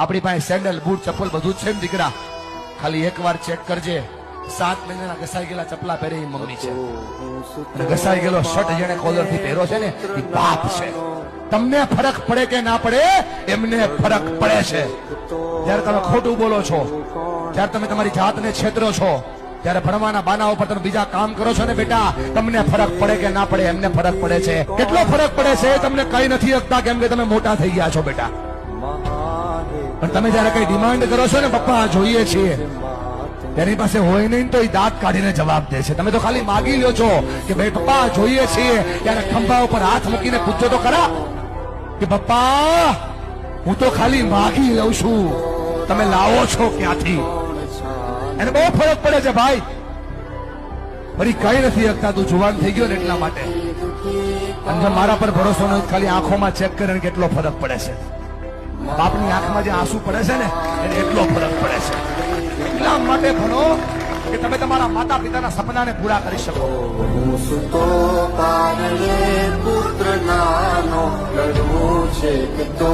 આપણી પાસે sandal boot ચપ્પલ બધું જ છે ને દીકરા, ખાલી એકવાર ચેક કરજે. 7 મહિનાના ઘસાઈ ગયેલા ચપલા પહેરે એ મમ્મી છે, અને ઘસાઈ ગયેલો શર્ટ જેને કોલર થી પહેરો છે ને એ બાપ છે. તમને ફરક પડે કે ના પડે, એમને ફરક પડે છે. જયારે તમે ખોટું બોલો છો, જયારે તમે તમારી જાતને છેતરો છો, જયારે ભણવાના બાના ઉપર તમે બીજા કામ કરો છો ને બેટા, તમને ફરક પડે કે ના પડે, એમને ફરક પડે છે. કેટલો ફરક પડે છે તમને કઈ નથી શકતા, કેમ કે તમે મોટા થઈ ગયા છો બેટા. પણ તમે જયારે કઈ ડિમાન્ડ કરો છો ને, પપ્પા જોઈએ છીએ, તેની પાસે હોય નહીં તો એ દાંત કાઢીને જવાબ દે છે. તમે તો ખાલી માગી લ્યો છો કે ભાઈ પપ્પા જોઈએ છીએ, ત્યારે ખંભા ઉપર હાથ મૂકીને પૂછજો તો ખરા કે પપ્પા હું તો ખાલી માગી લઉં છું, તમે લાવો છો ક્યાંથી? એને બહુ ફરક પડે છે ભાઈ. ફરી કઈ નથી શકતા, તું જુવાન થઈ ગયો ને એટલા માટે. અને જો મારા પર ભરોસો નથી, ખાલી આંખોમાં ચેક કરીને કેટલો ફરક પડે છે. બાપની આંખમાં જે આંસુ પડે છે ને એને એટલો ફરક પડે છે. એટલા માટે ભણો કે તમે તમારા માતા પિતાના સપનાને પૂરા કરી શકો. પુત્ર નાનો લડવું છે તો